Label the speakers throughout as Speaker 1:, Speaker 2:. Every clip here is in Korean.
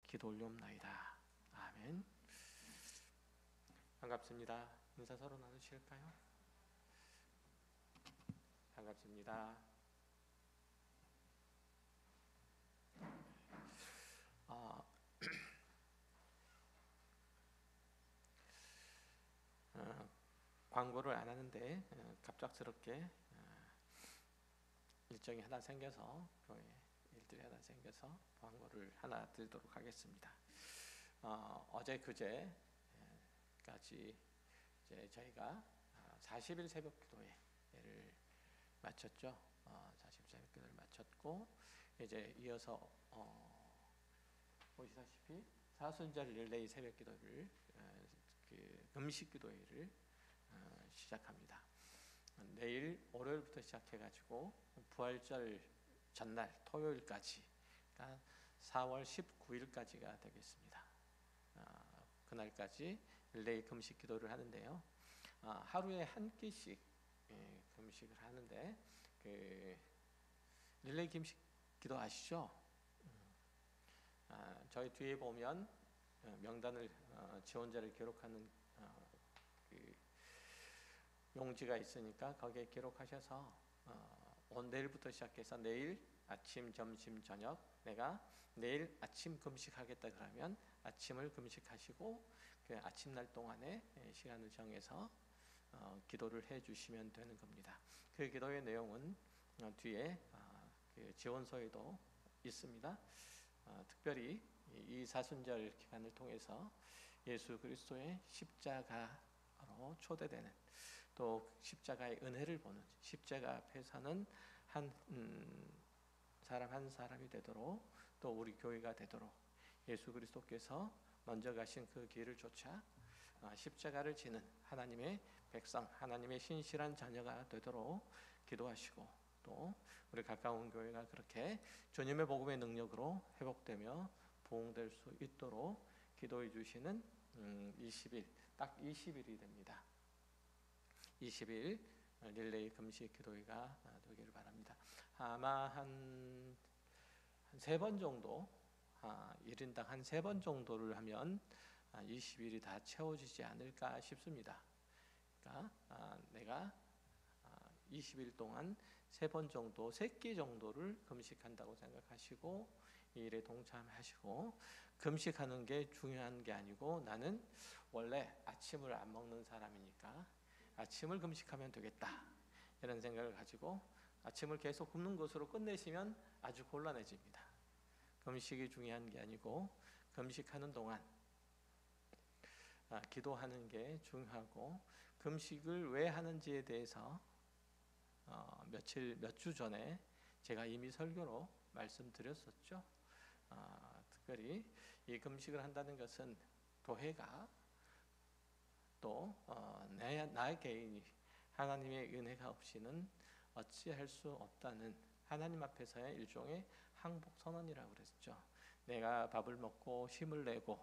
Speaker 1: 기도 올리옵나이다. 아멘. 반갑습니다. 인사 서로 나누실까요? 반갑습니다. 광고를 안 하는데 갑작스럽게 일정이 하나 생겨서 교회 일들이 하나 생겨서 광고를 하나 드리도록 하겠습니다. 어제 그제까지 이제 저희가 40일 새벽 기도회를 마쳤죠. 40일 새벽 기도를 마쳤고 이제 이어서 보시다시피 사순절 릴레이 새벽 기도를 그 음식 기도회를 시작합니다. 내일 월요일부터 시작해가지고 부활절 전날 토요일까지, 그러니까 4월 19일까지가 되겠습니다. 그날까지 릴레이 금식 기도를 하는데요. 하루에 한 끼씩 금식을 하는데, 그 릴레이 금식 기도 아시죠? 저희 뒤에 보면 명단을 지원자를 기록하는 그 용지가 있으니까 거기에 기록하셔서 내일부터 시작해서 내일 아침, 점심, 저녁 내가 내일 아침 금식하겠다 그러면 아침을 금식하시고 그 아침날 동안에 시간을 정해서 기도를 해주시면 되는 겁니다. 그 기도의 내용은 뒤에 그 지원서에도 있습니다. 특별히 이 사순절 기간을 통해서 예수 그리스도의 십자가로 초대되는, 또 십자가의 은혜를 보는, 십자가 앞에 서는 한 사람 한 사람이 되도록, 또 우리 교회가 되도록 예수 그리스도께서 먼저 가신 그 길을 쫓아 십자가를 지는 하나님의 백성, 하나님의 신실한 자녀가 되도록 기도하시고, 또 우리 가까운 교회가 그렇게 주님의 복음의 능력으로 회복되며 부흥될 수 있도록 기도해 주시는 20일, 딱 20일이 됩니다. 20일 릴레이 금식 기도회가 되기를 바랍니다. 아마 한 3번 정도, 1인당 한 3번 정도를 하면 20일이 다 채워지지 않을까 싶습니다. 그러니까 내가 20일 동안 3번 정도, 3끼 정도를 금식한다고 생각하시고 이 일에 동참하시고, 금식하는 게 중요한 게 아니고 나는 원래 아침을 안 먹는 사람이니까 아침을 금식하면 되겠다, 이런 생각을 가지고 아침을 계속 굶는 것으로 끝내시면 아주 곤란해집니다. 금식이 중요한 게 아니고 금식하는 동안 기도하는 게 중요하고, 금식을 왜 하는지에 대해서 몇 주 전에 제가 이미 설교로 말씀드렸었죠. 특별히 이 금식을 한다는 것은 교회가 또 나 개인이 하나님의 은혜가 없이는 어찌할 수 없다는 하나님 앞에서의 일종의 항복 선언이라고 그랬죠. 내가 밥을 먹고 힘을 내고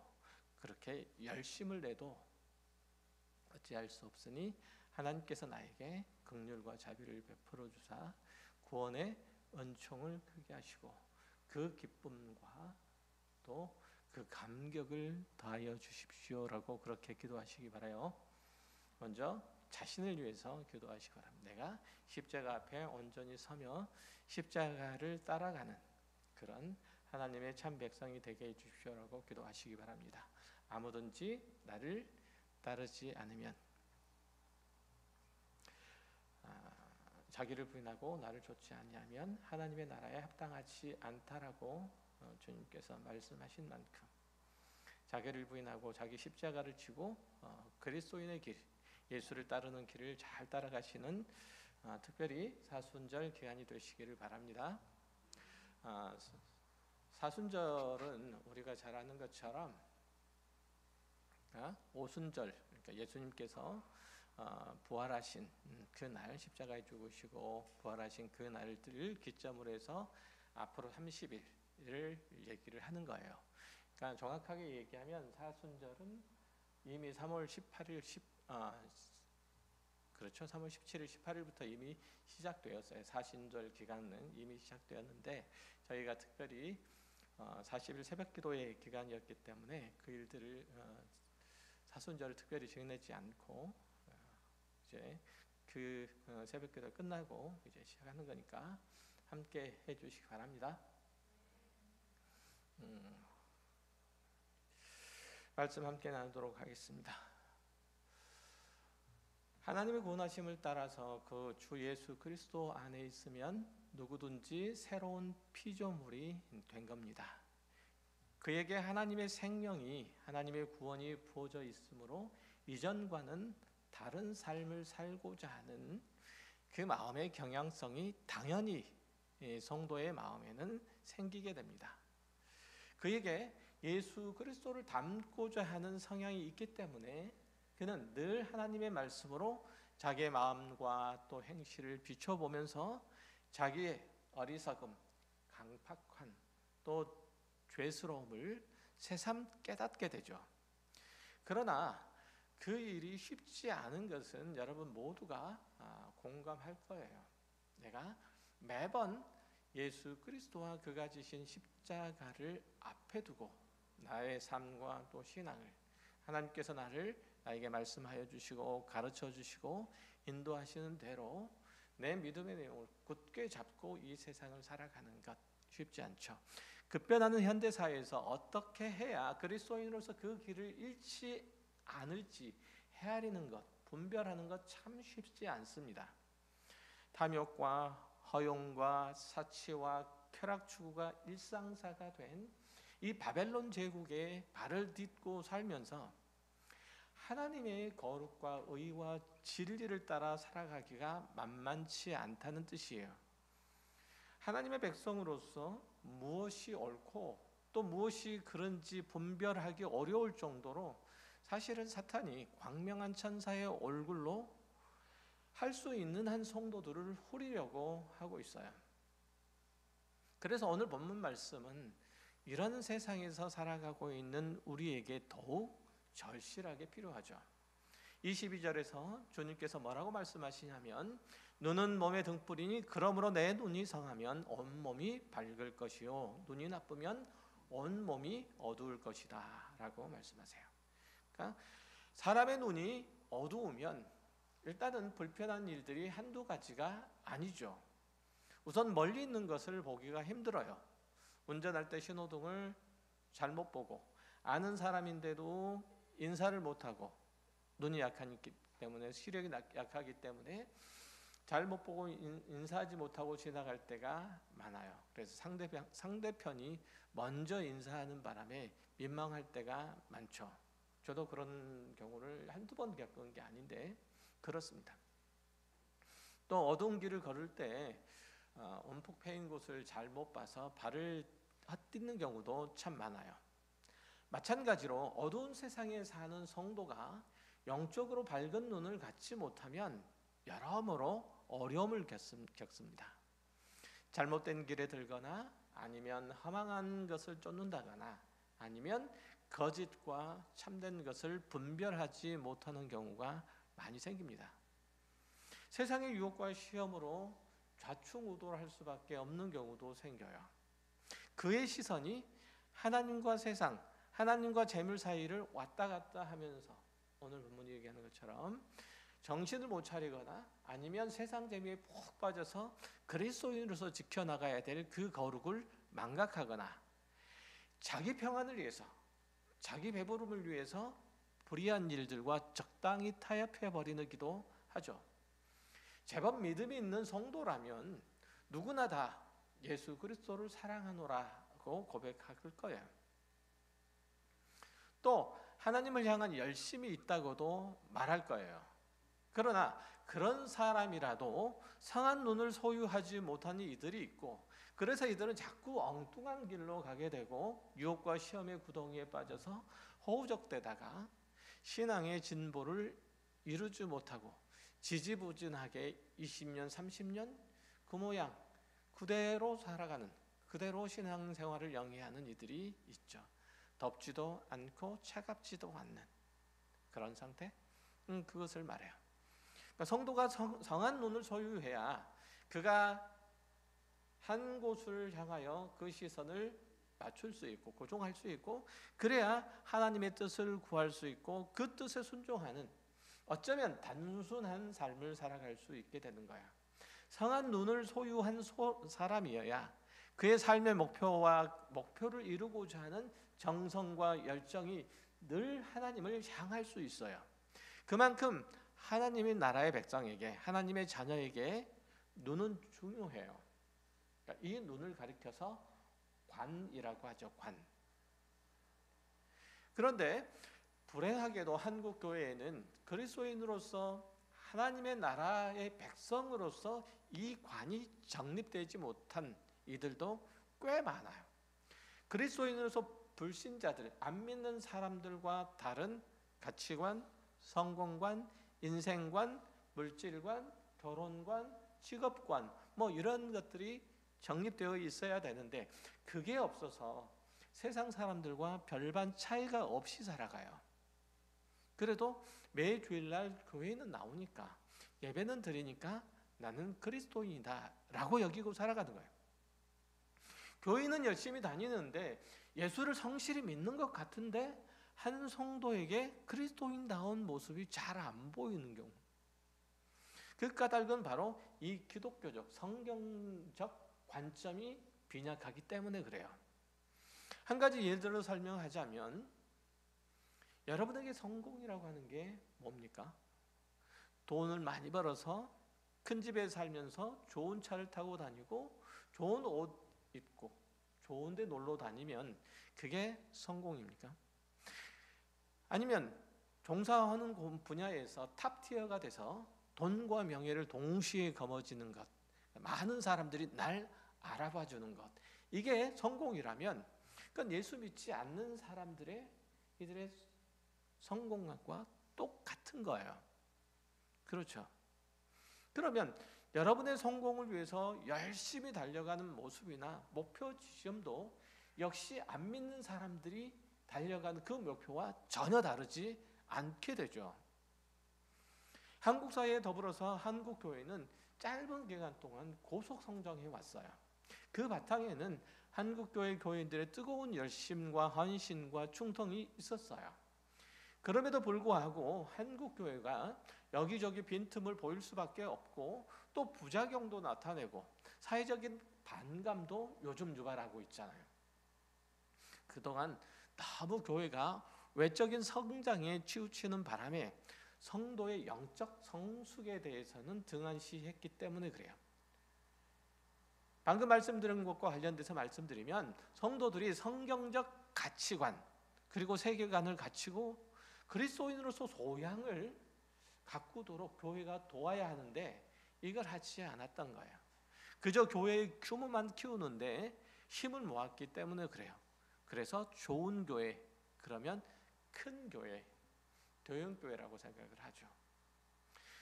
Speaker 1: 그렇게 열심을 내도 어찌할 수 없으니 하나님께서 나에게 긍휼과 자비를 베풀어 주사 구원의 은총을 크게 하시고 그 기쁨과 또 그 감격을 더하여 주십시오라고 그렇게 기도하시기 바라요. 먼저 자신을 위해서 기도하시기 바랍니다. 내가 십자가 앞에 온전히 서며 십자가를 따라가는 그런 하나님의 참 백성이 되게 해 주십시오라고 기도하시기 바랍니다. 아무든지 나를 따르지 않으면, 자기를 부인하고 나를 좇지 아니하면 하나님의 나라에 합당하지 않다라고 주님께서 말씀하신 만큼 자기를 부인하고 자기 십자가를 지고 그리스도인의 길, 예수를 따르는 길을 잘 따라가시는 특별히 사순절 기간이 되시기를 바랍니다. 사순절은 우리가 잘 아는 것처럼 오순절, 그러니까 예수님께서 부활하신 그날, 십자가에 죽으시고 부활하신 그날을 기점으로 해서 앞으로 30일을 얘기를 하는 거예요. 그러니까 정확하게 얘기하면 사순절은 이미 3월 18일, 3월 17일, 18일부터 이미 시작되었어요. 사순절 기간은 이미 시작되었는데 저희가 특별히 40일 새벽기도의 기간이었기 때문에 그 일들을 사순절을 특별히 정해내지 않고 이제 그 새벽기도 끝나고 이제 시작하는 거니까 함께 해주시기 바랍니다. 말씀 함께 나누도록 하겠습니다. 하나님의 구원하심을 따라서 그 주 예수 그리스도 안에 있으면 누구든지 새로운 피조물이 된 겁니다. 그에게 하나님의 생명이, 하나님의 구원이 부어져 있으므로 이전과는 다른 삶을 살고자 하는 그 마음의 경향성이 당연히 성도의 마음에는 생기게 됩니다. 그에게 예수 그리스도를 닮고자 하는 성향이 있기 때문에 그는 늘 하나님의 말씀으로 자기의 마음과 또 행실을 비춰보면서 자기의 어리석음, 강팍한 또 죄스러움을 새삼 깨닫게 되죠. 그러나 그 일이 쉽지 않은 것은 여러분 모두가 공감할 거예요. 내가 매번 예수 그리스도와 그가 지신 십자가를 앞에 두고 나의 삶과 또 신앙을 하나님께서 나에게 말씀하여 주시고 가르쳐 주시고 인도하시는 대로 내 믿음의 내용을 굳게 잡고 이 세상을 살아가는 것 쉽지 않죠. 급변하는 현대사회에서 어떻게 해야 그리스도인으로서 그 길을 잃지 않을지 헤아리는 것, 분별하는 것 참 쉽지 않습니다. 탐욕과 허용과 사치와 쾌락 추구가 일상사가 된 이 바벨론 제국의 발을 딛고 살면서 하나님의 거룩과 의와 진리를 따라 살아가기가 만만치 않다는 뜻이에요. 하나님의 백성으로서 무엇이 옳고 또 무엇이 그런지 분별하기 어려울 정도로 사실은 사탄이 광명한 천사의 얼굴로 할 수 있는 한 성도들을 후리려고 하고 있어요. 그래서 오늘 본문 말씀은 이런 세상에서 살아가고 있는 우리에게 더욱 절실하게 필요하죠. 22절에서 주님께서 뭐라고 말씀하시냐면 눈은 몸의 등불이니 그러므로 내 눈이 성하면 온몸이 밝을 것이요 눈이 나쁘면 온몸이 어두울 것이다 라고 말씀하세요. 그러니까 사람의 눈이 어두우면 일단은 불편한 일들이 한두 가지가 아니죠. 우선 멀리 있는 것을 보기가 힘들어요. 운전할 때 신호등을 잘못 보고 아는 사람인데도 인사를 못하고 눈이 약하기 때문에 시력이 약하기 때문에 잘못 보고 인사하지 못하고 지나갈 때가 많아요. 그래서 상대편이 먼저 인사하는 바람에 민망할 때가 많죠. 저도 그런 경우를 한두 번 겪은 게 아닌데 그렇습니다. 또 어두운 길을 걸을 때 움푹 패인 곳을 잘못 봐서 발을 헛디디는 경우도 참 많아요. 마찬가지로 어두운 세상에 사는 성도가 영적으로 밝은 눈을 갖지 못하면 여러모로 어려움을 겪습니다. 잘못된 길에 들거나 아니면 허망한 것을 쫓는다거나 아니면 거짓과 참된 것을 분별하지 못하는 경우가 많이 생깁니다. 세상의 유혹과 시험으로 좌충우돌할 수밖에 없는 경우도 생겨요. 그의 시선이 하나님과 세상, 하나님과 재물 사이를 왔다 갔다 하면서 오늘 본문이 얘기하는 것처럼 정신을 못 차리거나 아니면 세상 재미에 푹 빠져서 그리스도인으로서 지켜나가야 될 그 거룩을 망각하거나 자기 평안을 위해서, 자기 배부름을 위해서 불의한 일들과 적당히 타협해버리기도 하죠. 제법 믿음이 있는 성도라면 누구나 다 예수 그리스도를 사랑하노라고 고백할 거예요. 또 하나님을 향한 열심이 있다고도 말할 거예요. 그러나 그런 사람이라도 성한 눈을 소유하지 못하는 이들이 있고 그래서 이들은 자꾸 엉뚱한 길로 가게 되고 유혹과 시험의 구덩이에 빠져서 허우적대다가 신앙의 진보를 이루지 못하고 지지부진하게 20년, 30년 그 모양 그대로 살아가는 그대로 신앙생활을 영위하는 이들이 있죠. 덥지도 않고 차갑지도 않는 그런 상태? 그것을 말해요. 그러니까 성도가 성한 눈을 소유해야 그가 한 곳을 향하여 그 시선을 맞출 수 있고 고정할 수 있고, 그래야 하나님의 뜻을 구할 수 있고 그 뜻에 순종하는, 어쩌면 단순한 삶을 살아갈 수 있게 되는 거야. 성한 눈을 소유한 사람이어야 그의 삶의 목표를 이루고자 하는 정성과 열정이 늘 하나님을 향할 수 있어요. 그만큼 하나님의 나라의 백성에게, 하나님의 자녀에게 눈은 중요해요. 그러니까 이 눈을 가리켜서 관이라고 하죠. 관. 그런데 불행하게도 한국 교회에는 그리스도인으로서, 하나님의 나라의 백성으로서 이 관이 정립되지 못한 이들도 꽤 많아요. 그리스도인으로서 불신자들, 안 믿는 사람들과 다른 가치관, 성공관, 인생관, 물질관, 결혼관, 직업관, 이런 것들이 정립되어 있어야 되는데 그게 없어서 세상 사람들과 별반 차이가 없이 살아가요. 그래도 매 주일날 교회는 나오니까, 예배는 드리니까 나는 그리스도인이다 라고 여기고 살아가는 거예요. 교회는 열심히 다니는데 예수를 성실히 믿는 것 같은데 한 성도에게 그리스도인다운 모습이 잘 안 보이는 경우, 그 까닭은 바로 이 기독교적, 성경적 관점이 빈약하기 때문에 그래요. 한 가지 예를 들어 설명하자면, 여러분에게 성공이라고 하는 게 뭡니까? 돈을 많이 벌어서 큰 집에 살면서 좋은 차를 타고 다니고 좋은 옷 입고 좋은 데 놀러 다니면 그게 성공입니까? 아니면 종사하는 분야에서 탑티어가 돼서 돈과 명예를 동시에 거머쥐는 것, 많은 사람들이 날 알아봐 주는 것, 이게 성공이라면 그건 예수 믿지 않는 사람들의 이들의 성공과 똑같은 거예요. 그렇죠? 그러면 여러분의 성공을 위해서 열심히 달려가는 모습이나 목표 지점도 역시 안 믿는 사람들이 달려가는 그 목표와 전혀 다르지 않게 되죠. 한국 사회에 더불어서 한국 교회는 짧은 기간 동안 고속 성장해 왔어요. 그 바탕에는 한국 교회 교인들의 뜨거운 열심과 헌신과 충성이 있었어요. 그럼에도 불구하고 한국 교회가 여기저기 빈틈을 보일 수밖에 없고 또 부작용도 나타내고 사회적인 반감도 요즘 유발하고 있잖아요. 그동안 너무 교회가 외적인 성장에 치우치는 바람에 성도의 영적 성숙에 대해서는 등한시했기 때문에 그래요. 방금 말씀드린 것과 관련돼서 말씀드리면, 성도들이 성경적 가치관 그리고 세계관을 갖추고 그리스도인으로서 소양을 가꾸도록 교회가 도와야 하는데 이걸 하지 않았던 거예요. 그저 교회의 규모만 키우는데 힘을 모았기 때문에 그래요. 그래서 좋은 교회, 그러면 큰 교회, 대형교회라고 생각을 하죠.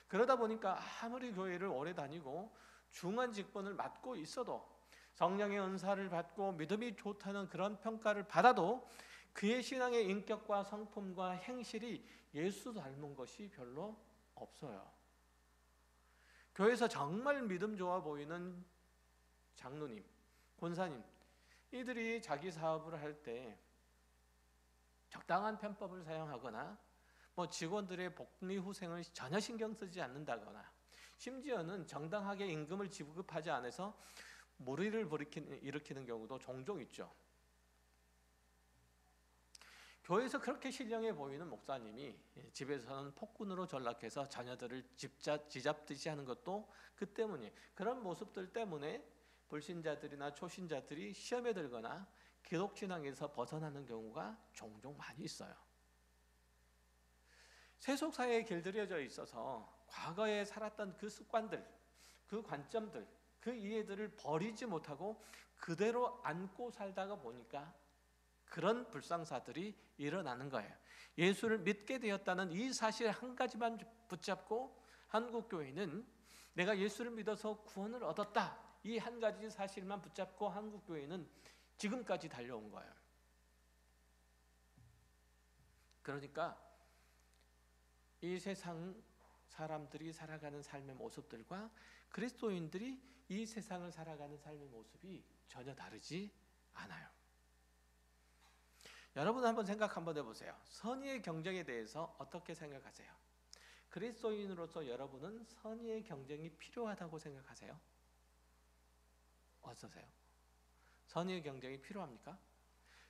Speaker 1: 그러다 보니까 아무리 교회를 오래 다니고 중한 직분을 맡고 있어도, 성령의 은사를 받고 믿음이 좋다는 그런 평가를 받아도 그의 신앙의 인격과 성품과 행실이 예수 닮은 것이 별로 없어요. 교회에서 정말 믿음 좋아 보이는 장로님, 권사님, 이들이 자기 사업을 할 때 적당한 편법을 사용하거나 직원들의 복리 후생을 전혀 신경 쓰지 않는다거나, 심지어는 정당하게 임금을 지급하지 않아서 무리를 일으키는 경우도 종종 있죠. 교회에서 그렇게 신령해 보이는 목사님이 집에서는 폭군으로 전락해서 자녀들을 쥐잡듯이 하는 것도 그 때문이에요. 그런 모습들 때문에 불신자들이나 초신자들이 시험에 들거나 기독신앙에서 벗어나는 경우가 종종 많이 있어요. 세속사회에 길들여져 있어서 과거에 살았던 그 습관들, 그 관점들, 그 이해들을 버리지 못하고 그대로 안고 살다가 보니까 그런 불상사들이 일어나는 거예요. 예수를 믿게 되었다는 이 사실 한 가지만 붙잡고 한국교회는 내가 예수를 믿어서 구원을 얻었다, 이 한 가지 사실만 붙잡고 한국교회는 지금까지 달려온 거예요. 그러니까 이 세상 사람들이 살아가는 삶의 모습들과 그리스도인들이 이 세상을 살아가는 삶의 모습이 전혀 다르지 않아요. 여러분 한번 생각 한번 해보세요. 선의의 경쟁에 대해서 어떻게 생각하세요? 그리스도인으로서 여러분은 선의의 경쟁이 필요하다고 생각하세요? 어떠세요? 선의의 경쟁이 필요합니까?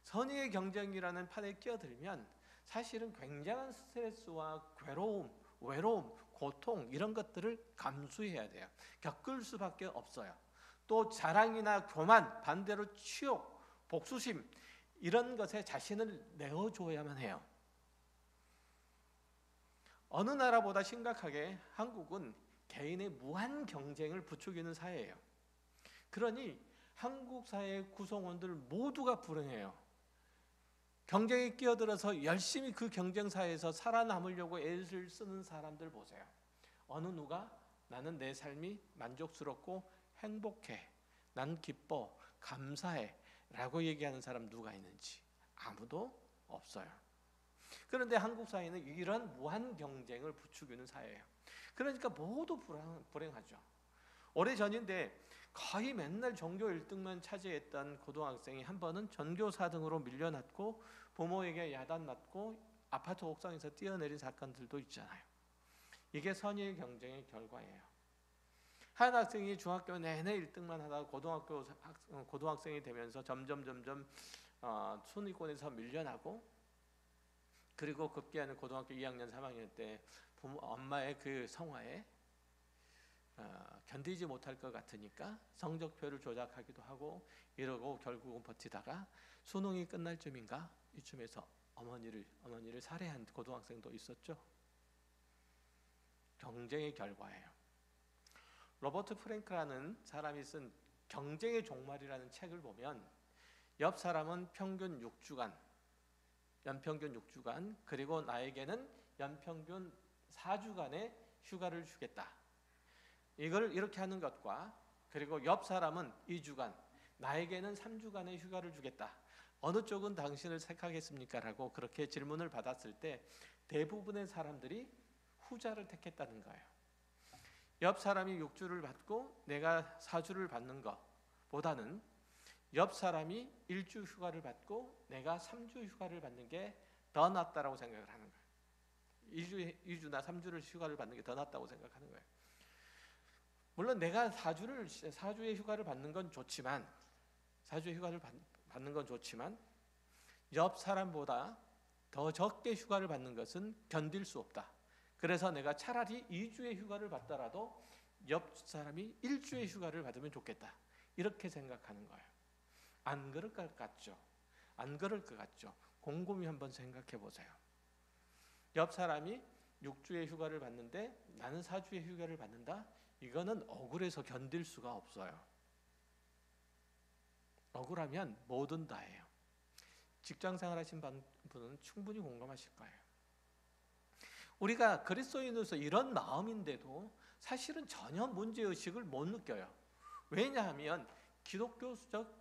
Speaker 1: 선의의 경쟁이라는 판에 끼어들면 사실은 굉장한 스트레스와 괴로움, 외로움, 고통 이런 것들을 감수해야 돼요. 겪을 수밖에 없어요. 또 자랑이나 교만, 반대로 치욕, 복수심 이런 것에 자신을 내어줘야만 해요. 어느 나라보다 심각하게 한국은 개인의 무한 경쟁을 부추기는 사회예요. 그러니 한국 사회의 구성원들 모두가 불행해요. 경쟁에 끼어들어서 열심히 그 경쟁 사회에서 살아남으려고 애를 쓰는 사람들 보세요. 어느 누가 나는 내 삶이 만족스럽고 행복해, 난 기뻐, 감사해 라고 얘기하는 사람 누가 있는지 아무도 없어요. 그런데 한국 사회는 이런 무한 경쟁을 부추기는 사회예요. 그러니까 모두 불행하죠. 오래전인데 거의 맨날 전교 1등만 차지했던 고등학생이 한 번은 전교 4등으로 밀려났고 부모에게 야단맞고 아파트 옥상에서 뛰어내린 사건들도 있잖아요. 이게 선의의 경쟁의 결과예요. 한 학생이 중학교 내내 1등만 하다가 고등학생이 되면서 점점 순위권에서 밀려나고, 그리고 급기야는 고등학교 2학년 3학년 때 엄마의 그 성화에 견디지 못할 것 같으니까 성적표를 조작하기도 하고 이러고 결국은 버티다가 수능이 끝날 쯤인가 이쯤에서 어머니를 살해한 고등학생도 있었죠. 경쟁의 결과예요. 로버트 프랭크라는 사람이 쓴 경쟁의 종말이라는 책을 보면 옆 사람은 평균 6주간, 연평균 6주간, 그리고 나에게는 연평균 4주간의 휴가를 주겠다. 이걸 이렇게 하는 것과 그리고 옆 사람은 2주간, 나에게는 3주간의 휴가를 주겠다. 어느 쪽은 당신을 택하겠습니까? 라고 그렇게 질문을 받았을 때 대부분의 사람들이 후자를 택했다는 거예요. 옆 사람이 6주를 받고 내가 4주를 받는 것보다는 옆 사람이 1주 휴가를 받고 내가 3주 휴가를 받는 게 더 낫다라고 생각을 하는 거예요. 2주나 3주를 휴가를 받는 게 더 낫다고 생각하는 거예요. 물론 내가 4주의 휴가를 받는 건 좋지만, 4주의 휴가를 받는 건 좋지만 옆 사람보다 더 적게 휴가를 받는 것은 견딜 수 없다. 그래서 내가 차라리 2주의 휴가를 받더라도 옆 사람이 1주의 휴가를 받으면 좋겠다. 이렇게 생각하는 거예요. 안 그럴 것 같죠? 안 그럴 것 같죠? 곰곰이 한번 생각해 보세요. 옆 사람이 6주의 휴가를 받는데 나는 4주의 휴가를 받는다? 이거는 억울해서 견딜 수가 없어요. 억울하면 뭐든 다예요. 직장생활 하신 분은 충분히 공감하실 거예요. 우리가 그리스도인으로서 이런 마음인데도 사실은 전혀 문제의식을 못 느껴요. 왜냐하면 기독교적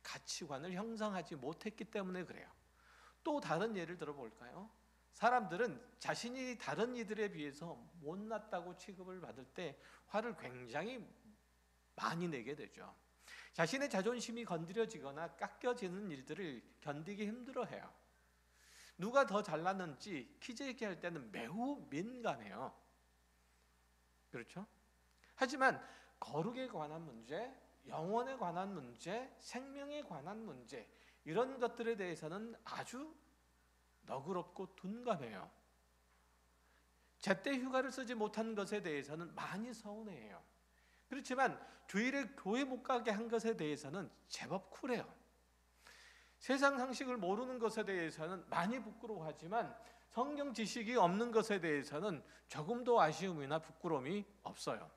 Speaker 1: 가치관을 형성하지 못했기 때문에 그래요. 또 다른 예를 들어볼까요? 사람들은 자신이 다른 이들에 비해서 못났다고 취급을 받을 때 화를 굉장히 많이 내게 되죠. 자신의 자존심이 건드려지거나 깎여지는 일들을 견디기 힘들어해요. 누가 더 잘났는지 퀴즈 얘기할 때는 매우 민감해요. 그렇죠? 하지만 거룩에 관한 문제, 영혼에 관한 문제, 생명에 관한 문제, 이런 것들에 대해서는 아주 너그럽고 둔감해요. 제때 휴가를 쓰지 못한 것에 대해서는 많이 서운해해요. 그렇지만 주일에 교회 못 가게 한 것에 대해서는 제법 쿨해요. 세상 상식을 모르는 것에 대해서는 많이 부끄러워하지만 성경 지식이 없는 것에 대해서는 조금도 아쉬움이나 부끄러움이 없어요.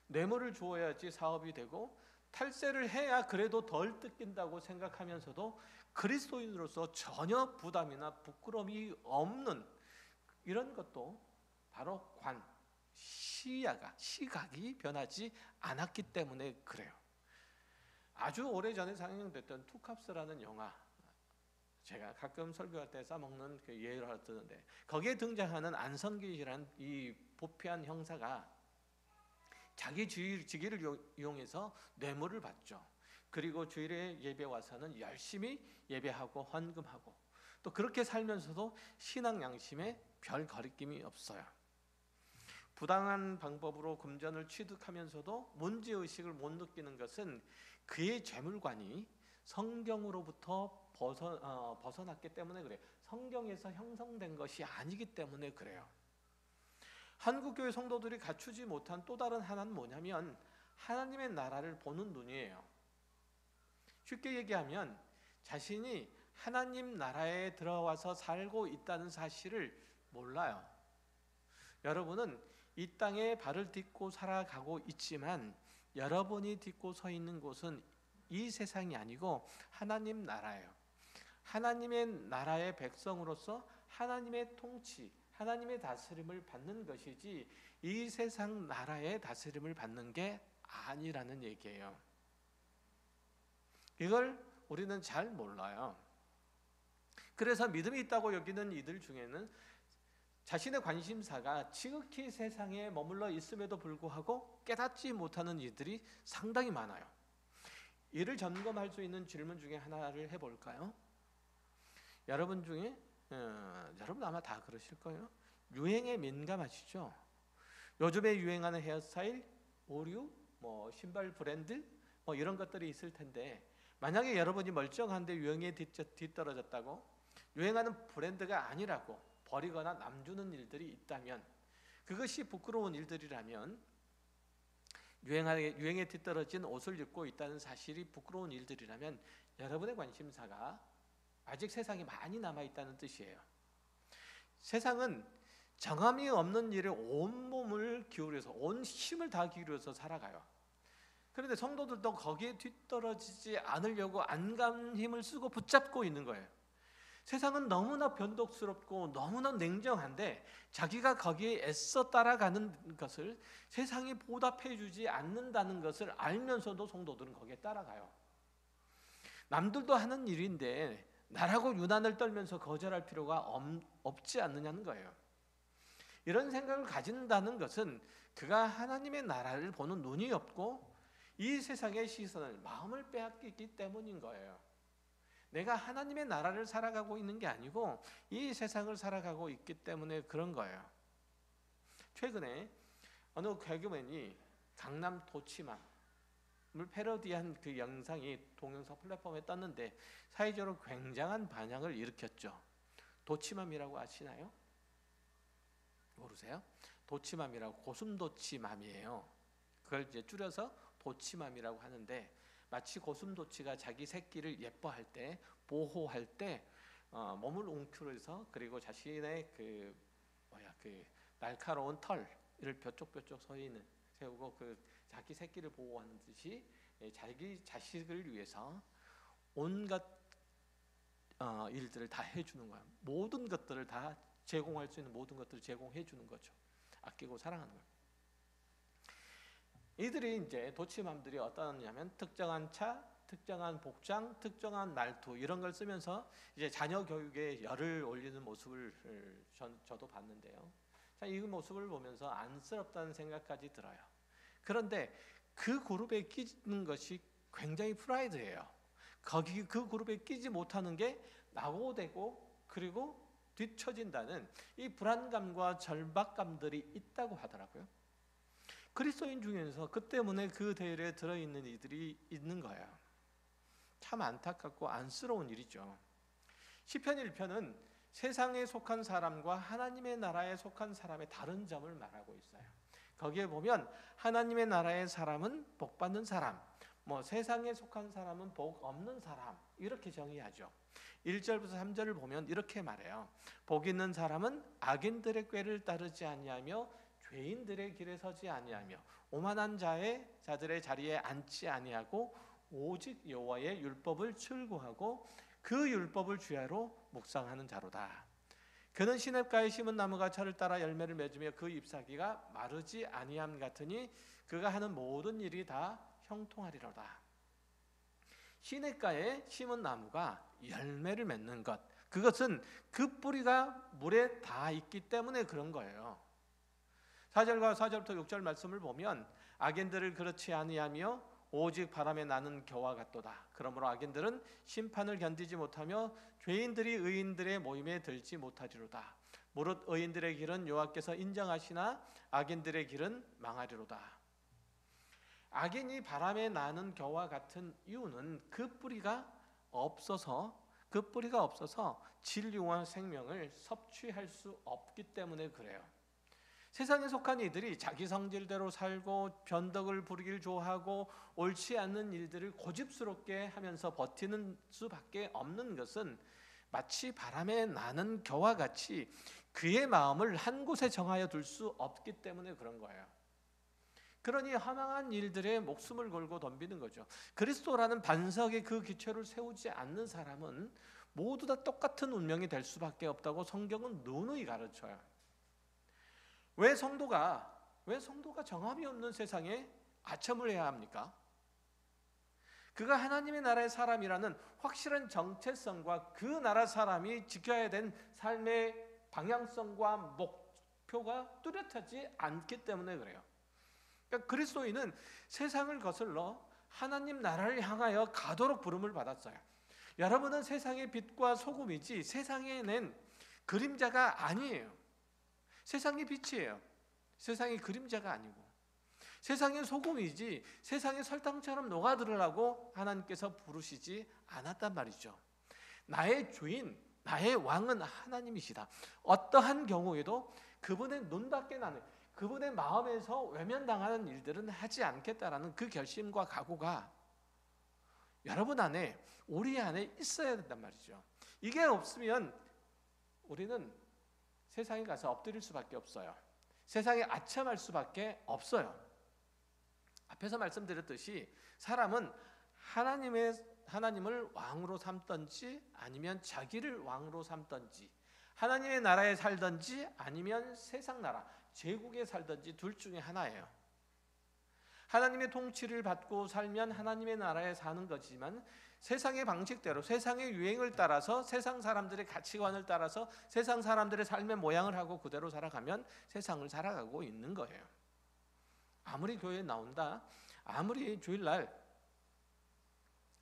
Speaker 1: 뇌물을 주어야지 사업이 되고 탈세를 해야 그래도 덜 뜯긴다고 생각하면서도 그리스도인으로서 전혀 부담이나 부끄러움이 없는 이런 것도 바로 시각이 변하지 않았기 때문에 그래요. 아주 오래전에 상영됐던 투캅스라는 영화, 제가 가끔 설교할 때 써먹는 그 예를 하나 뜨는데 거기에 등장하는 안성기라는 이 부패한 형사가 자기 직위를 이용해서 뇌물을 받죠. 그리고 주일에 예배 와서는 열심히 예배하고 헌금하고 또 그렇게 살면서도 신앙 양심에 별 거리낌이 없어요. 부당한 방법으로 금전을 취득하면서도 문제의식을 못 느끼는 것은 그의 재물관이 성경으로부터 벗어났기 때문에 그래요. 성경에서 형성된 것이 아니기 때문에 그래요. 한국교회 성도들이 갖추지 못한 또 다른 하나는 뭐냐면 하나님의 나라를 보는 눈이에요. 쉽게 얘기하면 자신이 하나님 나라에 들어와서 살고 있다는 사실을 몰라요. 여러분은 이 땅에 발을 딛고 살아가고 있지만 여러분이 딛고 서 있는 곳은 이 세상이 아니고 하나님 나라예요. 하나님의 나라의 백성으로서 하나님의 통치, 하나님의 다스림을 받는 것이지 이 세상 나라의 다스림을 받는 게 아니라는 얘기예요. 이걸 우리는 잘 몰라요. 그래서 믿음이 있다고 여기는 이들 중에는 자신의 관심사가 지극히 세상에 머물러 있음에도 불구하고 깨닫지 못하는 이들이 상당히 많아요. 이를 점검할 수 있는 질문 중에 하나를 해볼까요? 여러분 중에 여러분 아마 다 그러실 거예요. 유행에 민감하시죠? 요즘에 유행하는 헤어스타일, 오류, 신발 브랜드 이런 것들이 있을 텐데 만약에 여러분이 멀쩡한데 유행에 뒤떨어졌다고 유행하는 브랜드가 아니라고 버리거나 남주는 일들이 있다면 그것이 부끄러운 일들이라면 유행에 뒤떨어진 옷을 입고 있다는 사실이 부끄러운 일들이라면 여러분의 관심사가 아직 세상에 많이 남아있다는 뜻이에요. 세상은 정함이 없는 일에 온몸을 기울여서 온 힘을 다 기울여서 살아가요. 그런데 성도들도 거기에 뒤떨어지지 않으려고 안간 힘을 쓰고 붙잡고 있는 거예요. 세상은 너무나 변덕스럽고 너무나 냉정한데 자기가 거기에 애써 따라가는 것을 세상이 보답해 주지 않는다는 것을 알면서도 성도들은 거기에 따라가요. 남들도 하는 일인데 나라고 유난을 떨면서 거절할 필요가 없지 않느냐는 거예요. 이런 생각을 가진다는 것은 그가 하나님의 나라를 보는 눈이 없고 이 세상의 시선을 마음을 빼앗기기 때문인 거예요. 내가 하나님의 나라를 살아가고 있는 게 아니고 이 세상을 살아가고 있기 때문에 그런 거예요. 최근에 어느 개그맨이 강남 도치맘을 패러디한 그 영상이 동영상 플랫폼에 떴는데 사회적으로 굉장한 반향을 일으켰죠. 도치맘이라고 아시나요? 모르세요? 도치맘이라고 고슴도치맘이에요. 그걸 이제 줄여서 도치맘이라고 하는데 마치 고슴도치가 자기 새끼를 예뻐할 때, 보호할 때 몸을 웅크려서 그리고 자신의 그 날카로운 털을 뾰족뾰족 세우고 그 자기 새끼를 보호하는 듯이 자기 자식을 위해서 온갖 일들을 다 해주는 거야. 모든 것들을 다 제공할 수 있는 모든 것들을 제공해 주는 거죠. 아끼고 사랑하는 거예요. 이들이 이제 도치맘들이 어떠냐면 특정한 차, 특정한 복장, 특정한 말투 이런 걸 쓰면서 이제 자녀 교육에 열을 올리는 모습을 저도 봤는데요. 자, 이 모습을 보면서 안쓰럽다는 생각까지 들어요. 그런데 그 그룹에 끼는 것이 굉장히 프라이드예요. 그 그룹에 끼지 못하는 게 낙오되고 그리고 뒤처진다는 이 불안감과 절박감들이 있다고 하더라고요. 그리스도인 중에서 그 때문에 그 대열에 들어있는 이들이 있는 거예요. 참 안타깝고 안쓰러운 일이죠. 시편 1편은 세상에 속한 사람과 하나님의 나라에 속한 사람의 다른 점을 말하고 있어요. 거기에 보면 하나님의 나라의 사람은 복 받는 사람, 세상에 속한 사람은 복 없는 사람 이렇게 정의하죠. 1절부터 3절을 보면 이렇게 말해요. 복 있는 사람은 악인들의 꾀를 따르지 아니하며 죄인들의 길에 서지 아니하며 오만한 자들의 자리에 앉지 아니하고 오직 여호와의 율법을 출구하고 그 율법을 주야로 묵상하는 자로다. 그는 시냇가에 심은 나무가 철을 따라 열매를 맺으며 그 잎사귀가 마르지 아니함 같으니 그가 하는 모든 일이 다 형통하리로다. 시냇가에 심은 나무가 열매를 맺는 것, 그것은 그 뿌리가 물에 닿아 있기 때문에 그런 거예요. 4절과 4절부터 6절 말씀을 보면 악인들을 그렇지 아니하며 오직 바람에 나는 겨와 같도다. 그러므로 악인들은 심판을 견디지 못하며 죄인들이 의인들의 모임에 들지 못하리로다. 무릇 의인들의 길은 여호와께서 인정하시나 악인들의 길은 망하리로다. 악인이 바람에 나는 겨와 같은 이유는 그 뿌리가 없어서 진리와 생명을 섭취할 수 없기 때문에 그래요. 세상에 속한 이들이 자기 성질대로 살고 변덕을 부리길 좋아하고 옳지 않는 일들을 고집스럽게 하면서 버티는 수밖에 없는 것은 마치 바람에 나는 겨와 같이 그의 마음을 한 곳에 정하여 둘 수 없기 때문에 그런 거예요. 그러니 허망한 일들에 목숨을 걸고 덤비는 거죠. 그리스도라는 반석에 그 기초를 세우지 않는 사람은 모두 다 똑같은 운명이 될 수밖에 없다고 성경은 누누이 가르쳐요. 왜 성도가 정함이 없는 세상에 아첨을 해야 합니까? 그가 하나님의 나라의 사람이라는 확실한 정체성과 그 나라 사람이 지켜야 된 삶의 방향성과 목표가 뚜렷하지 않기 때문에 그래요. 그러니까 그리스도인은 세상을 거슬러 하나님 나라를 향하여 가도록 부름을 받았어요. 여러분은 세상의 빛과 소금이지 세상에 낸 그림자가 아니에요. 세상의 빛이에요. 세상의 그림자가 아니고 세상의 소금이지 세상의 설탕처럼 녹아들으라고 하나님께서 부르시지 않았단 말이죠. 나의 주인, 나의 왕은 하나님이시다. 어떠한 경우에도 그분의 눈밖에 나는, 그분의 마음에서 외면당하는 일들은 하지 않겠다라는 그 결심과 각오가 여러분 안에, 우리 안에 있어야 된단 말이죠. 이게 없으면 우리는 세상에 가서 엎드릴 수밖에 없어요. 세상에 아첨할 수밖에 없어요. 앞에서 말씀드렸듯이 사람은 하나님을 왕으로 삼든지 아니면 자기를 왕으로 삼든지, 하나님의 나라에 살든지 아니면 세상 나라, 제국에 살든지 둘 중에 하나예요. 하나님의 통치를 받고 살면 하나님의 나라에 사는 거지만 세상의 방식대로, 세상의 유행을 따라서, 세상 사람들의 가치관을 따라서 세상 사람들의 삶의 모양을 하고 그대로 살아가면 세상을 살아가고 있는 거예요. 아무리 교회에 나온다, 아무리 주일날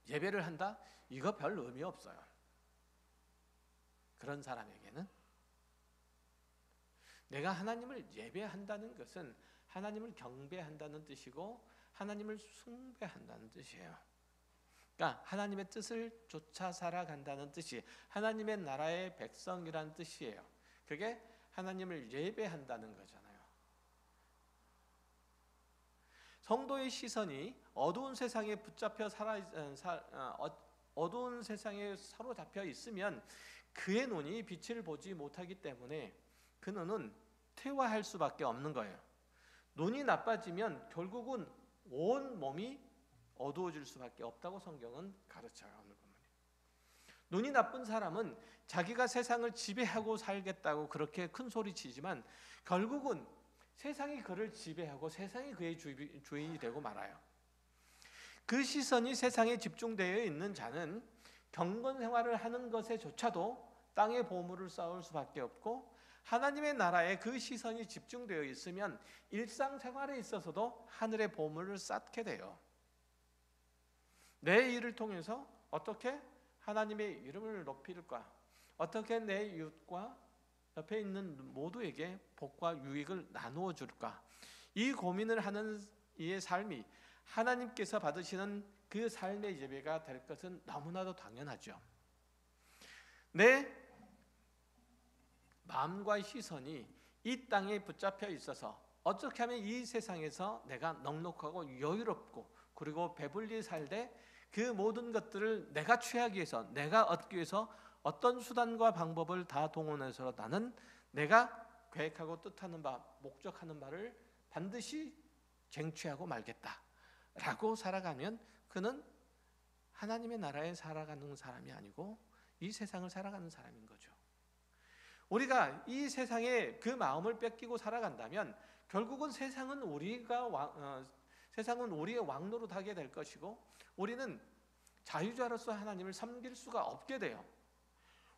Speaker 1: 예배를 한다, 이거 별 의미 없어요. 그런 사람에게는 내가 하나님을 예배한다는 것은 하나님을 경배한다는 뜻이고 하나님을 숭배한다는 뜻이에요. 그러니까 하나님의 뜻을 쫓아 살아간다는 뜻이 하나님의 나라의 백성이라는 뜻이에요. 그게 하나님을 예배한다는 거잖아요. 성도의 시선이 어두운 세상에 어두운 세상에 사로잡혀 있으면 그의 눈이 빛을 보지 못하기 때문에 그 눈은 퇴화할 수밖에 없는 거예요. 눈이 나빠지면 결국은 온 몸이 어두워질 수밖에 없다고 성경은 가르쳐요. 오늘 본문에 눈이 나쁜 사람은 자기가 세상을 지배하고 살겠다고 그렇게 큰 소리 치지만 결국은 세상이 그를 지배하고 세상이 그의 주인이 되고 말아요. 그 시선이 세상에 집중되어 있는 자는 경건 생활을 하는 것에조차도 땅의 보물을 쌓을 수밖에 없고, 하나님의 나라에 그 시선이 집중되어 있으면 일상생활에 있어서도 하늘의 보물을 쌓게 돼요. 내 일을 통해서 어떻게 하나님의 이름을 높일까? 어떻게 내 이웃과 옆에 있는 모두에게 복과 유익을 나누어 줄까? 이 고민을 하는 이의 삶이 하나님께서 받으시는 그 삶의 예배가 될 것은 너무나도 당연하죠. 내 마음과 시선이 이 땅에 붙잡혀 있어서 어떻게 하면 이 세상에서 내가 넉넉하고 여유롭고 그리고 배불리 살되 그 모든 것들을 내가 취하기 위해서, 내가 얻기 위해서 어떤 수단과 방법을 다 동원해서 나는 내가 계획하고 뜻하는 바, 목적하는 바를 반드시 쟁취하고 말겠다라고 살아가면 그는 하나님의 나라에 살아가는 사람이 아니고 이 세상을 살아가는 사람인 거죠. 우리가 이 세상에 그 마음을 뺏기고 살아간다면 결국은 세상은 우리의 왕노릇하게 될 것이고 우리는 자유자로서 하나님을 섬길 수가 없게 돼요.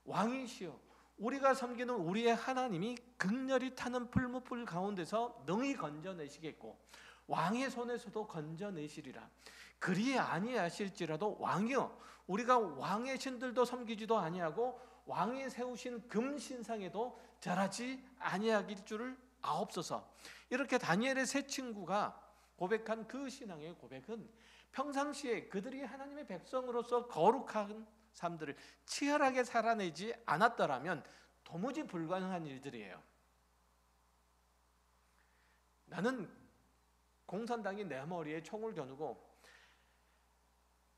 Speaker 1: 왕이시여, 우리가 섬기는 우리의 하나님이 극렬히 타는 풀무불 가운데서 능히 건져내시겠고 왕의 손에서도 건져내시리라. 그리 아니하실지라도 왕이여 우리가 왕의 신들도 섬기지도 아니하고 왕이 세우신 금신상에도 절하지 아니하길 줄을 아옵소서. 이렇게 다니엘의 세 친구가 고백한 그 신앙의 고백은 평상시에 그들이 하나님의 백성으로서 거룩한 삶들을 치열하게 살아내지 않았더라면 도무지 불가능한 일들이에요. 나는 공산당이 내 머리에 총을 겨누고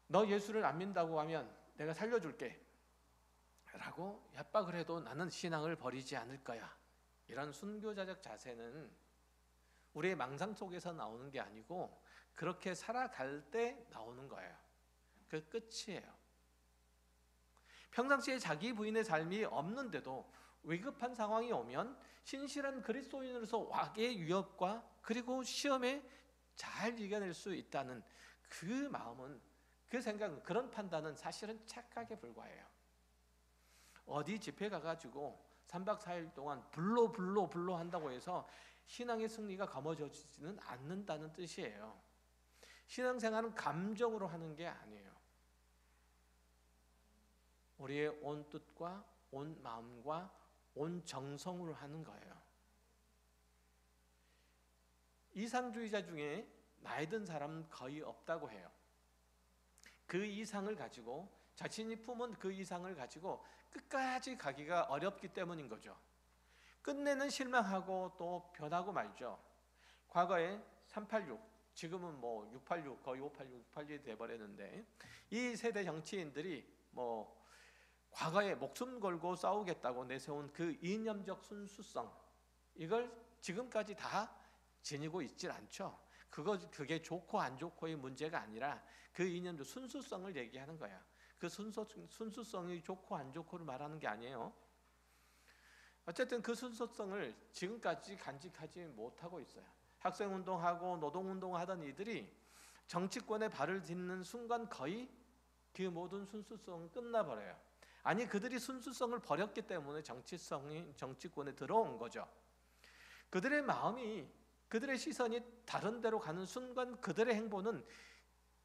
Speaker 1: 너 예수를 안 믿는다고 하면 내가 살려줄게 라고 협박을 해도 나는 신앙을 버리지 않을 거야. 이런 순교자적 자세는 우리의 망상 속에서 나오는 게 아니고 그렇게 살아갈 때 나오는 거예요. 그 끝이에요. 평상시에 자기 부인의 삶이 없는데도 위급한 상황이 오면 신실한 그리스도인으로서 왕의 위협과 그리고 시험에 잘 이겨낼 수 있다는 그 마음은, 그 생각은, 그런 판단은 사실은 착각에 불과해요. 어디 집회 가가지고 3박 4일 동안 불로 한다고 해서 신앙의 승리가 거머쥐지는 않는다는 뜻이에요. 신앙생활은 감정으로 하는 게 아니에요. 우리의 온 뜻과 온 마음과 온 정성으로 하는 거예요. 이상주의자 중에 나이 든 사람은 거의 없다고 해요. 그 이상을 가지고, 자신이 품은 그 이상을 가지고 끝까지 가기가 어렵기 때문인 거죠. 끝내는 실망하고 또 변하고 말죠. 과거에 386, 지금은 뭐 686, 거의 586, 686이 돼버렸는데, 이 세대 정치인들이 뭐 과거에 목숨 걸고 싸우겠다고 내세운 그 이념적 순수성, 이걸 지금까지 다 지니고 있질 않죠. 그게 좋고 안 좋고의 문제가 아니라 그 이념적 순수성을 얘기하는 거야. 그 순수성이 좋고 안 좋고를 말하는 게 아니에요. 어쨌든 그 순수성을 지금까지 간직하지 못하고 있어요. 학생운동하고 노동운동하던 이들이 정치권에 발을 딛는 순간 거의 그 모든 순수성은 끝나버려요. 아니, 그들이 순수성을 버렸기 때문에 정치성이 정치권에 들어온 거죠. 그들의 마음이, 그들의 시선이 다른 데로 가는 순간 그들의 행보는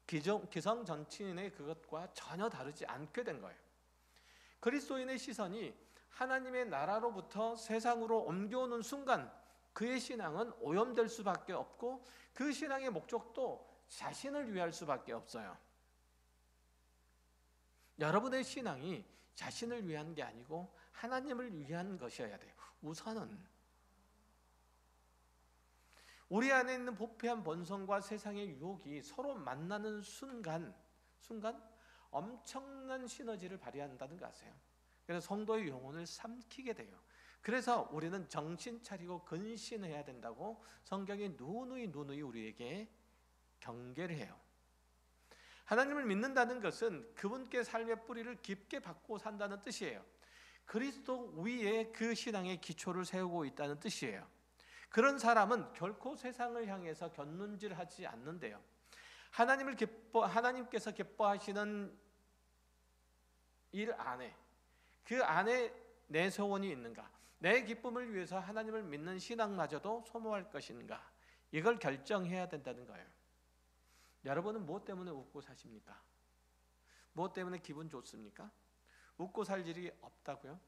Speaker 1: 기성 정치인의 그것과 전혀 다르지 않게 된 거예요. 그리스도인의 시선이 하나님의 나라로부터 세상으로 옮겨오는 순간 그의 신앙은 오염될 수밖에 없고 그 신앙의 목적도 자신을 위할 수밖에 없어요. 여러분의 신앙이 자신을 위한 게 아니고 하나님을 위한 것이어야 돼요. 우선은 우리 안에 있는 부패한 본성과 세상의 유혹이 서로 만나는 순간 엄청난 시너지를 발휘한다는 거 아세요? 그래서 성도의 영혼을 삼키게 돼요. 그래서 우리는 정신 차리고 근신해야 된다고 성경이 누누이 우리에게 경계를 해요. 하나님을 믿는다는 것은 그분께 삶의 뿌리를 깊게 박고 산다는 뜻이에요. 그리스도 위에 그 신앙의 기초를 세우고 있다는 뜻이에요. 그런 사람은 결코 세상을 향해서 곁눈질하지 않는데요. 하나님께서 기뻐하시는 일 안에, 그 안에 내 소원이 있는가, 내 기쁨을 위해서 하나님을 믿는 신앙마저도 소모할 것인가, 이걸 결정해야 된다는 거예요. 여러분은 무엇 때문에 웃고 사십니까? 무엇 때문에 기분 좋습니까? 웃고 살 일이 없다고요?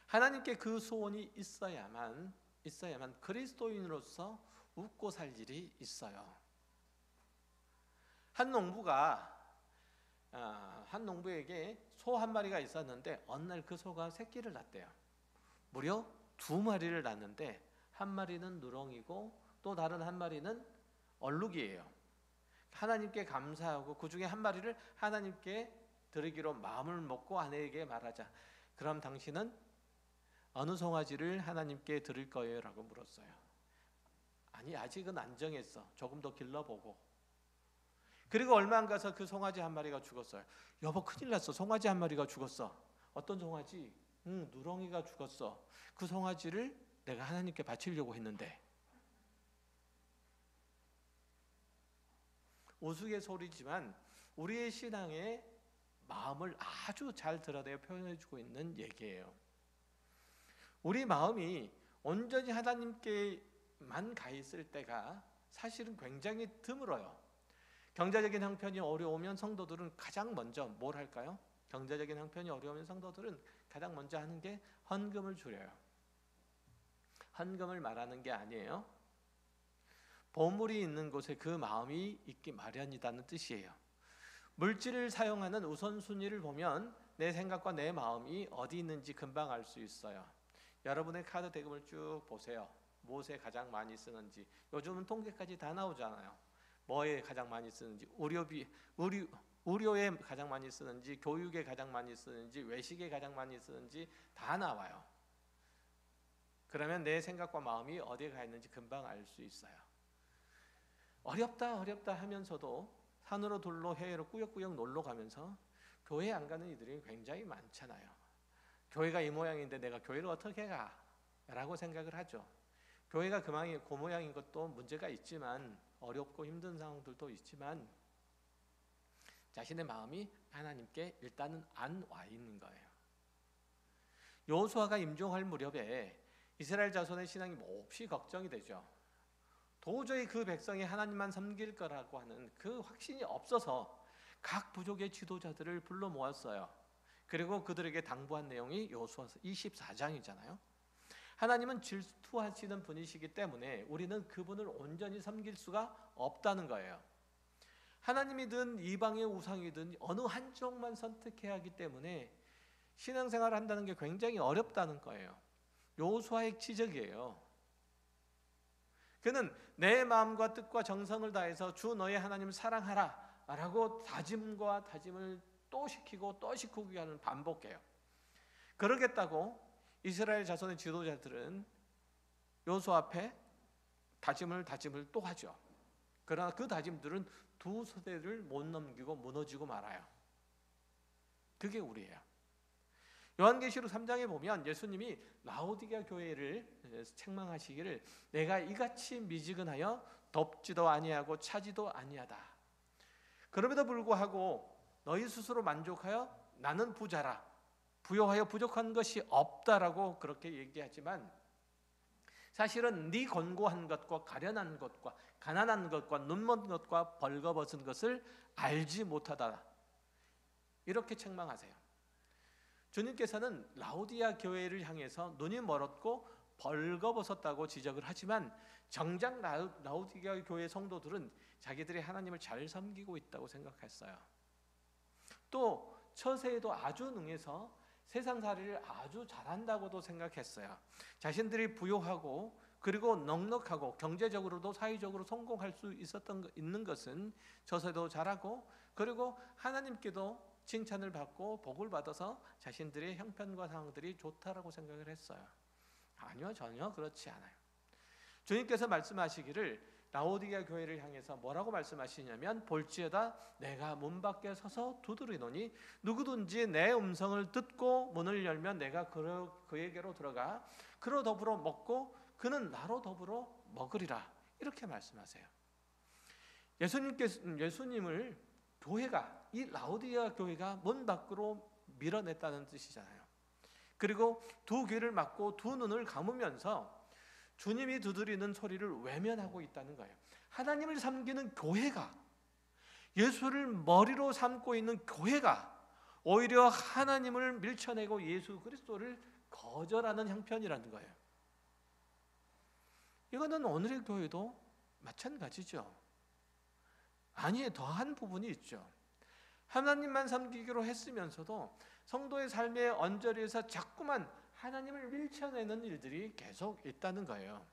Speaker 1: 하나님께 그 소원이 있어야만 그리스도인으로서 웃고 살 일이 있어요. 한 농부에게 소 한 마리가 있었는데 어느 날 그 소가 새끼를 낳았대요. 무려 2마리를 낳았는데 한 마리는 누렁이고 또 다른 한 마리는 얼룩이에요. 하나님께 감사하고 그 중에 한 마리를 하나님께 드리기로 마음을 먹고 아내에게 말하자. 그럼 당신은 어느 송아지를 하나님께 드릴 거예요? 라고 물었어요. 아니, 아직은 안 정했어. 조금 더 길러보고. 그리고 얼마 안 가서 그 송아지 한 마리가 죽었어요. 여보, 큰일 났어. 송아지 한 마리가 죽었어. 어떤 송아지? 누렁이가 죽었어. 그 송아지를 내가 하나님께 바치려고 했는데. 우스갯소리지만 우리의 신앙의 마음을 아주 잘 드러내어 표현해주고 있는 얘기예요. 우리 마음이 온전히 하나님께만 가 있을 때가 사실은 굉장히 드물어요. 경제적인 형편이 어려우면 성도들은 가장 먼저 뭘 할까요? 경제적인 형편이 어려우면 성도들은 가장 먼저 하는 게 헌금을 줄여요. 헌금을 말하는 게 아니에요. 보물이 있는 곳에 그 마음이 있기 마련이라는 뜻이에요. 물질을 사용하는 우선순위를 보면 내 생각과 내 마음이 어디 있는지 금방 알 수 있어요. 여러분의 카드 대금을 쭉 보세요. 무엇에 가장 많이 쓰는지. 요즘은 통계까지 다 나오잖아요. 뭐에 가장 많이 쓰는지, 의료에 가장 많이 쓰는지, 교육에 가장 많이 쓰는지, 외식에 가장 많이 쓰는지 다 나와요. 그러면 내 생각과 마음이 어디에 가 있는지 금방 알 수 있어요. 어렵다 하면서도 산으로 돌로 해외로 꾸역꾸역 놀러 가면서 교회 안 가는 이들이 굉장히 많잖아요. 교회가 이 모양인데 내가 교회를 어떻게 가? 라고 생각을 하죠. 교회가 그 모양인 것도 문제가 있지만, 어렵고 힘든 상황들도 있지만, 자신의 마음이 하나님께 일단은 안 와 있는 거예요. 여호수아가 임종할 무렵에 이스라엘 자손의 신앙이 몹시 걱정이 되죠. 도저히 그 백성이 하나님만 섬길 거라고 하는 그 확신이 없어서 각 부족의 지도자들을 불러 모았어요. 그리고 그들에게 당부한 내용이 여호수아서 24장이잖아요. 하나님은 질투하시는 분이시기 때문에 우리는 그분을 온전히 섬길 수가 없다는 거예요. 하나님이든 이방의 우상이든 어느 한쪽만 선택해야 하기 때문에 신앙생활을 한다는 게 굉장히 어렵다는 거예요. 여호수아의 기적이에요. 그는 내 마음과 뜻과 정성을 다해서 주 너의 하나님을 사랑하라 라고 다짐과 다짐을 또 시키고 또 시키고 하는 반복해요. 그러겠다고 이스라엘 자손의 지도자들은 여호수아 앞에 다짐을 또 하죠. 그러나 그 다짐들은 두 세대를 못 넘기고 무너지고 말아요. 그게 우리예요. 요한계시록 3장에 보면 예수님이 라오디게아 교회를 책망하시기를 내가 이같이 미지근하여 덥지도 아니하고 차지도 아니하다. 그럼에도 불구하고 너희 스스로 만족하여 나는 부자라 부여하여 부족한 것이 없다라고 그렇게 얘기하지만, 사실은 네 권고한 것과 가련한 것과 가난한 것과 눈먼 것과 벌거벗은 것을 알지 못하다 이렇게 책망하세요. 주님께서는 라오디게아 교회를 향해서 눈이 멀었고 벌거벗었다고 지적을 하지만, 정작 라오디게아 교회 성도들은 자기들이 하나님을 잘 섬기고 있다고 생각했어요. 또 처세에도 아주 능해서 세상살이를 아주 잘한다고도 생각했어요. 자신들이 부유하고 그리고 넉넉하고 경제적으로도 사회적으로 성공할 수 있는 것은 처세도 잘하고 그리고 하나님께도 칭찬을 받고 복을 받아서 자신들의 형편과 상황들이 좋다라고 생각을 했어요. 아니요, 전혀 그렇지 않아요. 주님께서 말씀하시기를 라오디게아 교회를 향해서 뭐라고 말씀하시냐면, 볼지어다 내가 문 밖에 서서 두드리노니 누구든지 내 음성을 듣고 문을 열면 내가 그에게로 들어가 그로 더불어 먹고 그는 나로 더불어 먹으리라 이렇게 말씀하세요. 예수님을 교회가, 이 라오디게아 교회가 문 밖으로 밀어냈다는 뜻이잖아요. 그리고 두 귀를 막고 두 눈을 감으면서 주님이 두드리는 소리를 외면하고 있다는 거예요. 하나님을 섬기는 교회가, 예수를 머리로 삼고 있는 교회가 오히려 하나님을 밀쳐내고 예수 그리스도를 거절하는 형편이라는 거예요. 이거는 오늘의 교회도 마찬가지죠. 아니, 더한 부분이 있죠. 하나님만 섬기기로 했으면서도 성도의 삶의 언저리에서 자꾸만 하나님을 밀쳐내는 일들이 계속 있다는 거예요.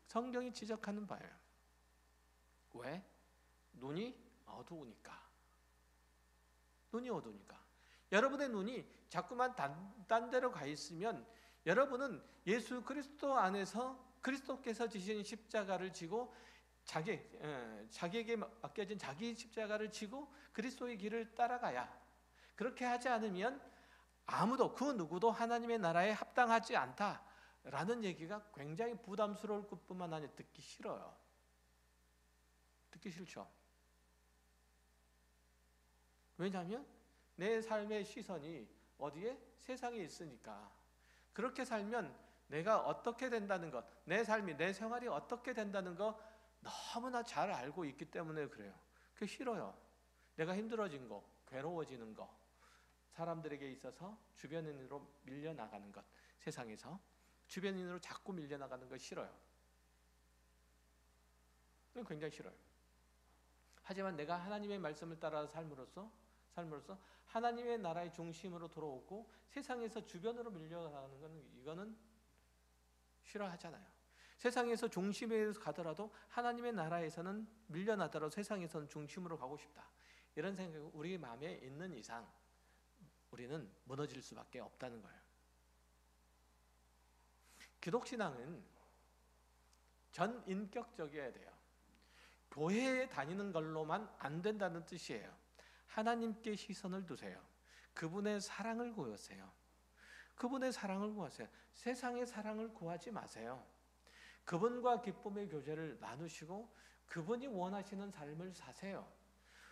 Speaker 1: 성경이 지적하는 바예요. 왜? 눈이 어두우니까. 눈이 어두우니까. 여러분의 눈이 자꾸만 딴 데로 가 있으면 여러분은 예수 그리스도 안에서 그리스도께서 지신 십자가를 지고 자기에게 맡겨진 자기 십자가를 지고 그리스도의 길을 따라가야, 그렇게 하지 않으면 아무도 그 누구도 하나님의 나라에 합당하지 않다라는 얘기가 굉장히 부담스러울 것뿐만 아니라 듣기 싫어요. 듣기 싫죠. 왜냐하면 내 삶의 시선이 어디에? 세상에 있으니까. 그렇게 살면 내가 어떻게 된다는 것, 내 삶이, 내 생활이 어떻게 된다는 것 너무나 잘 알고 있기 때문에 그래요. 그게 싫어요. 내가 힘들어진 거, 괴로워지는 거, 사람들에게 있어서 주변인으로 밀려나가는 것, 세상에서 주변인으로 자꾸 밀려나가는 거 싫어요. 그건 굉장히 싫어요. 하지만 내가 하나님의 말씀을 따라 삶으로써 하나님의 나라의 중심으로 돌아오고 세상에서 주변으로 밀려나가는 것은 이거는 싫어하잖아요. 세상에서 중심에 가더라도 하나님의 나라에서는 밀려나더라도 세상에서는 중심으로 가고 싶다. 이런 생각이 우리 마음에 있는 이상 우리는 무너질 수밖에 없다는 거예요. 기독신앙은 전인격적이어야 돼요. 교회에 다니는 걸로만 안 된다는 뜻이에요. 하나님께 시선을 두세요. 그분의 사랑을 구하세요. 그분의 사랑을 구하세요. 세상의 사랑을 구하지 마세요. 그분과 기쁨의 교제를 나누시고 그분이 원하시는 삶을 사세요.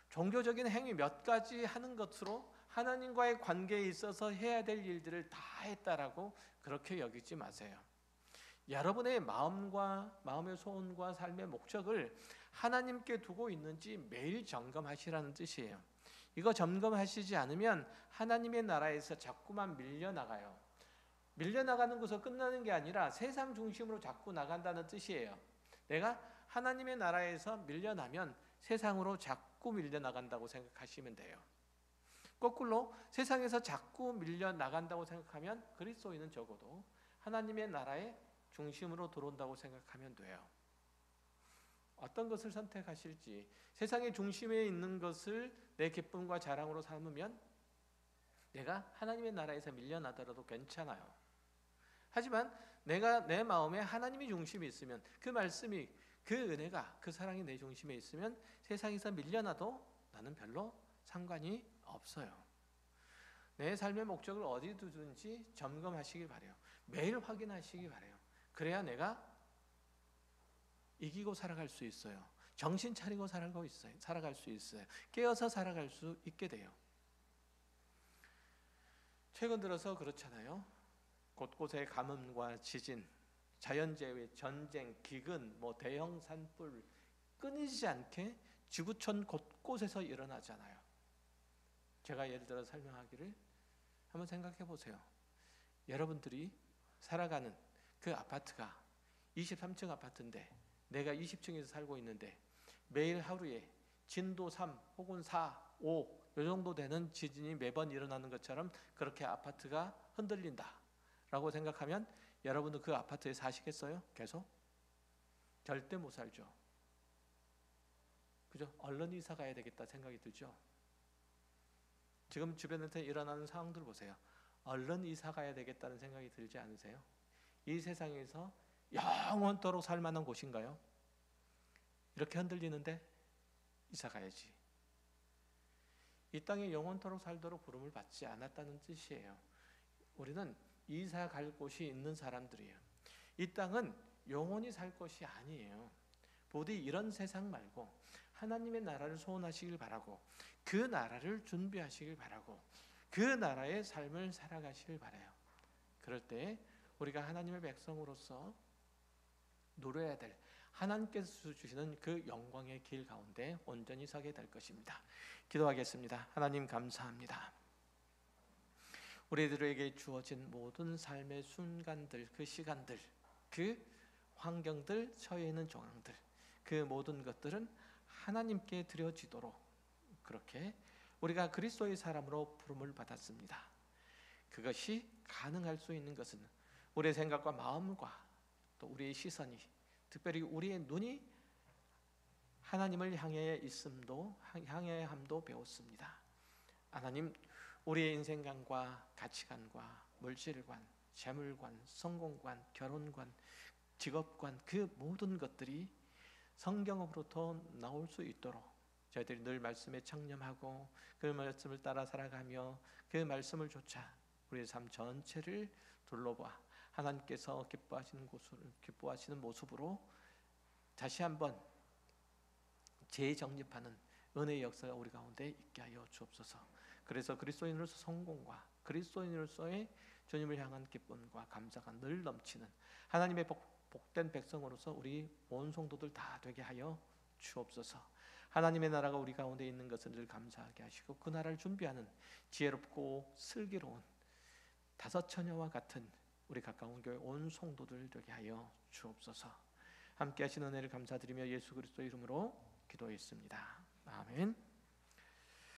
Speaker 1: 종교적인 행위 몇 가지 하는 것으로 하나님과의 관계에 있어서 해야 될 일들을 다 했다라고 그렇게 여기지 마세요. 여러분의 마음의 소원과 삶의 목적을 하나님께 두고 있는지 매일 점검하시라는 뜻이에요. 이거 점검하시지 않으면 하나님의 나라에서 자꾸만 밀려나가요. 밀려나가는 것으로 끝나는 게 아니라 세상 중심으로 자꾸 나간다는 뜻이에요. 내가 하나님의 나라에서 밀려나면 세상으로 자꾸 밀려나간다고 생각하시면 돼요. 거꾸로 세상에서 자꾸 밀려나간다고 생각하면 그리스도인은 적어도 하나님의 나라의 중심으로 들어온다고 생각하면 돼요. 어떤 것을 선택하실지, 세상의 중심에 있는 것을 내 기쁨과 자랑으로 삼으면 내가 하나님의 나라에서 밀려나더라도 괜찮아요. 하지만 내가 내 마음에 하나님의 중심이 있으면, 그 말씀이, 그 은혜가, 그 사랑이 내 중심에 있으면 세상에서 밀려나도 나는 별로 상관이 없어요. 내 삶의 목적을 어디 두든지 점검하시기 바래요. 매일 확인하시기 바래요. 그래야 내가 이기고 살아갈 수 있어요. 정신 차리고 살아갈 수 있어요. 깨어서 살아갈 수 있게 돼요. 최근 들어서 그렇잖아요. 곳곳에 가뭄과 지진, 자연재해, 전쟁, 기근, 대형 산불 끊이지 않게 지구촌 곳곳에서 일어나잖아요. 제가 예를 들어 설명하기를 한번 생각해 보세요. 여러분들이 살아가는 그 아파트가 23층 아파트인데 내가 20층에서 살고 있는데 매일 하루에 진도 3 혹은 4, 5 이 정도 되는 지진이 매번 일어나는 것처럼 그렇게 아파트가 흔들린다 라고 생각하면 여러분도 그 아파트에 사시겠어요? 계속? 절대 못 살죠. 그죠? 얼른 이사 가야 되겠다 생각이 들죠. 지금 주변에서 일어나는 상황들 보세요. 얼른 이사 가야 되겠다는 생각이 들지 않으세요? 이 세상에서 영원토록 살 만한 곳인가요? 이렇게 흔들리는데 이사 가야지. 이 땅에 영원토록 살도록 부름을 받지 않았다는 뜻이에요. 우리는 이사 갈 곳이 있는 사람들이에요. 이 땅은 영원히 살 것이 아니에요. 부디 이런 세상 말고 하나님의 나라를 소원하시길 바라고, 그 나라를 준비하시길 바라고, 그 나라의 삶을 살아가시길 바라요. 그럴 때 우리가 하나님의 백성으로서 누려야 될, 하나님께서 주시는 그 영광의 길 가운데 온전히 서게 될 것입니다. 기도하겠습니다. 하나님 감사합니다. 우리들에게 주어진 모든 삶의 순간들, 그 시간들, 그 환경들, 처해 있는状況들, 그 모든 것들은 하나님께 드려지도록 그렇게 우리가 그리스도의 사람으로 부름을 받았습니다. 그것이 가능할 수 있는 것은 우리의 생각과 마음과 또 우리의 시선이, 특별히 우리의 눈이 하나님을 향해 있음도, 향해야 함도 배웠습니다. 하나님, 우리의 인생관과 가치관과 물질관, 재물관, 성공관, 결혼관, 직업관, 그 모든 것들이 성경으로부터 나올 수 있도록 저희들이 늘 말씀에 청렴하고 그 말씀을 따라 살아가며 그 말씀을 좇아 우리의 삶 전체를 둘러봐 하나님께서 기뻐하시는 모습으로 다시 한번 재정립하는 은혜의 역사가 우리 가운데 있게 하여 주옵소서. 그래서 그리스도인으로서 성공과 그리스도인으로서의 주님을 향한 기쁨과 감사가 늘 넘치는 하나님의 복된 백성으로서 우리 온 성도들 다 되게 하여 주옵소서. 하나님의 나라가 우리 가운데 있는 것을 늘 감사하게 하시고 그 나라를 준비하는 지혜롭고 슬기로운 다섯 처녀와 같은 우리 가까운 교회 온 성도들 되게 하여 주옵소서. 함께 하신 은혜를 감사드리며 예수 그리스도 이름으로 기도했습니다. 아멘.